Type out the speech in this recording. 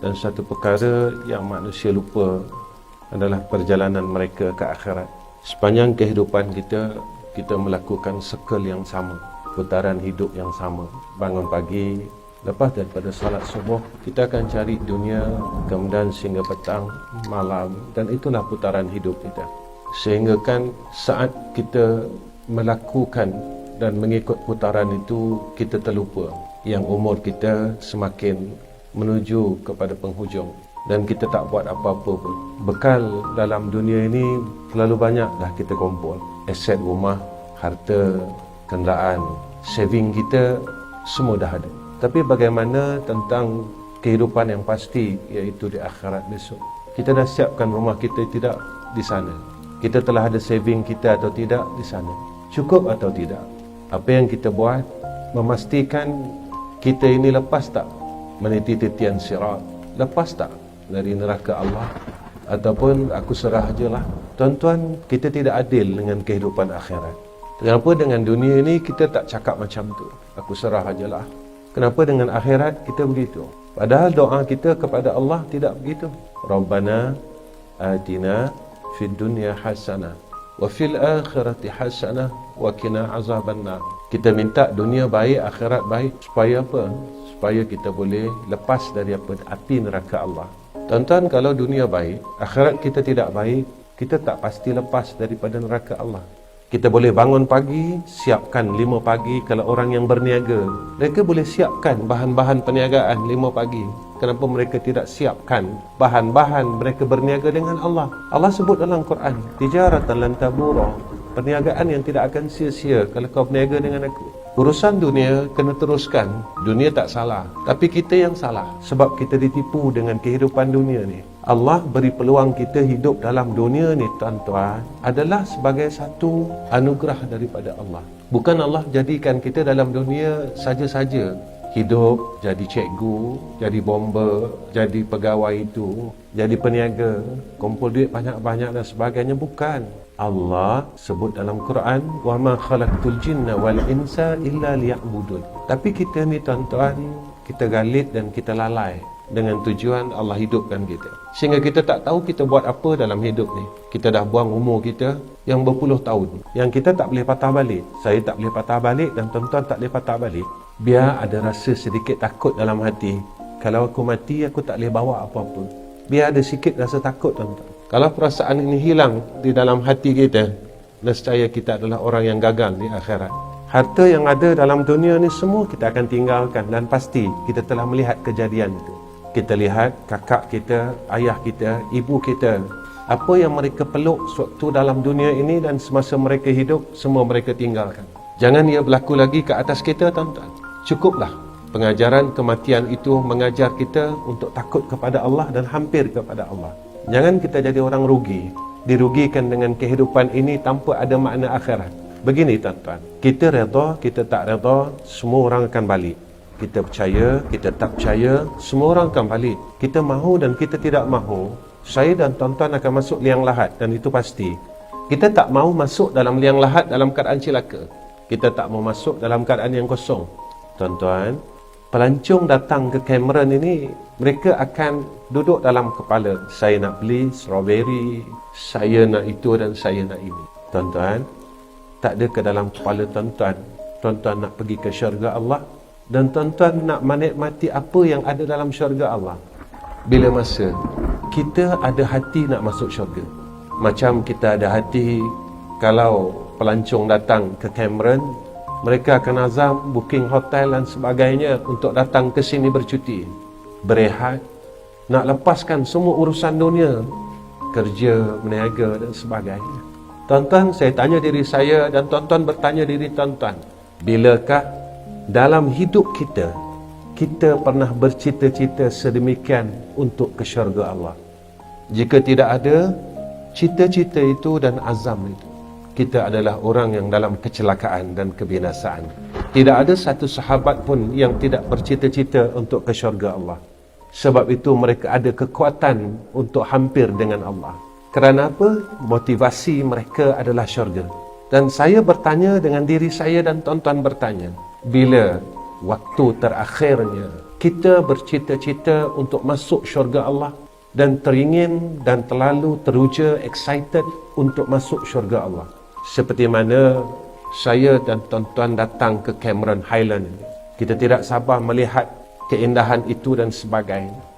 Dan satu perkara yang manusia lupa adalah perjalanan mereka ke akhirat. Sepanjang kehidupan kita, kita melakukan circle yang sama, putaran hidup yang sama. Bangun pagi, lepas daripada salat subuh, kita akan cari dunia, kemudian sehingga petang, malam, dan itulah putaran hidup kita. Sehingga kan saat kita melakukan dan mengikut putaran itu, kita terlupa yang umur kita semakin menuju kepada penghujung dan kita tak buat apa-apa pun. Bekal dalam dunia ini terlalu banyak dah kita kumpul. Aset rumah, harta, kenderaan, saving kita semua dah ada. Tapi bagaimana tentang kehidupan yang pasti, iaitu di akhirat besok? Kita dah siapkan rumah kita tidak di sana? Kita telah ada saving kita atau tidak di sana? Cukup atau tidak? Apa yang kita buat memastikan kita ini lepas tak meniti titian sirat, lepas tak dari neraka Allah, ataupun aku serah ajalah. Tuan-tuan, kita tidak adil dengan kehidupan akhirat. Kenapa dengan dunia ini kita tak cakap macam tu, aku serah ajalah? Kenapa dengan akhirat kita begitu? Padahal doa kita kepada Allah tidak begitu. Rabbana atina fid dunya hasanah wa fil akhirati hasanah wa qina azabannar. Kita minta dunia baik, akhirat baik, supaya apa? Supaya kita boleh lepas dari api neraka Allah. Tuan-tuan, kalau dunia baik, akhirat kita tidak baik, kita tak pasti lepas daripada neraka Allah. Kita boleh bangun pagi, siapkan 5 pagi. Kalau orang yang berniaga, mereka boleh siapkan bahan-bahan perniagaan 5 pagi. Kenapa mereka tidak siapkan bahan-bahan mereka berniaga dengan Allah? Allah sebut dalam Quran, tijaratan lan tabura, perniagaan yang tidak akan sia-sia kalau kau berniaga dengan aku. Urusan dunia kena teruskan. Dunia tak salah, tapi kita yang salah sebab kita ditipu dengan kehidupan dunia ni. Allah beri peluang kita hidup dalam dunia ni, tuan-tuan, adalah sebagai satu anugerah daripada Allah. Bukan Allah jadikan kita dalam dunia saja-saja hidup jadi cikgu, jadi bomber, jadi pegawai itu, jadi peniaga, kumpul duit banyak-banyak dan sebagainya. Bukan. Allah sebut dalam Quran, wa ma khalaqtul jinna wal insa illa liya'budun. Tapi kita ni, tuan-tuan, kita galit dan kita lalai dengan tujuan Allah hidupkan kita, sehingga kita tak tahu kita buat apa dalam hidup ni. Kita dah buang umur kita yang berpuluh tahun, yang kita tak boleh patah balik. Saya tak boleh patah balik dan tuan-tuan tak boleh patah balik. Biar ada rasa sedikit takut dalam hati, kalau aku mati aku tak boleh bawa apa-apa. Biar ada sikit rasa takut, tuan-tuan. Kalau perasaan ini hilang di dalam hati kita, nescaya kita adalah orang yang gagal di akhirat. Harta yang ada dalam dunia ni semua kita akan tinggalkan, dan pasti kita telah melihat kejadian itu. Kita lihat kakak kita, ayah kita, ibu kita, apa yang mereka peluk sewaktu dalam dunia ini dan semasa mereka hidup, semua mereka tinggalkan. Jangan ia berlaku lagi ke atas kita, tuan-tuan. Cukuplah pengajaran kematian itu mengajar kita untuk takut kepada Allah dan hampir kepada Allah. Jangan kita jadi orang rugi, dirugikan dengan kehidupan ini tanpa ada makna akhirat. Begini, tuan-tuan, kita redha, kita tak redha, semua orang akan balik. Kita percaya, kita tak percaya, semua orang akan balik. Kita mahu dan kita tidak mahu, saya dan tuan-tuan akan masuk liang lahat, dan itu pasti. Kita tak mahu masuk dalam liang lahat dalam keadaan cilaka. Kita tak mahu masuk dalam keadaan yang kosong. Tuan-tuan, pelancong datang ke Cameron ini, mereka akan duduk dalam kepala, saya nak beli strawberry, saya nak itu dan saya nak ini. Tuan-tuan, tak ada ke dalam kepala tuan-tuan, tuan-tuan nak pergi ke syurga Allah, dan tuan-tuan nak menikmati apa yang ada dalam syurga Allah. Bila masa kita ada hati nak masuk syurga, macam kita ada hati kalau pelancong datang ke Cameron, mereka akan azam booking hotel dan sebagainya untuk datang ke sini bercuti, berehat, nak lepaskan semua urusan dunia, kerja, berniaga dan sebagainya. Tuan-tuan, saya tanya diri saya dan tuan-tuan bertanya diri tuan-tuan, bilakah dalam hidup kita, kita pernah bercita-cita sedemikian untuk ke syurga Allah? Jika tidak ada cita-cita itu dan azam itu, kita adalah orang yang dalam kecelakaan dan kebinasaan. Tidak ada satu sahabat pun yang tidak bercita-cita untuk ke syurga Allah. Sebab itu mereka ada kekuatan untuk hampir dengan Allah. Kerana apa? Motivasi mereka adalah syurga. Dan saya bertanya dengan diri saya dan tuan-tuan bertanya, bila waktu terakhirnya kita bercita-cita untuk masuk syurga Allah dan teringin dan terlalu teruja, excited untuk masuk syurga Allah. Seperti mana saya dan tuan-tuan datang ke Cameron Highland, kita tidak sabar melihat keindahan itu dan sebagainya.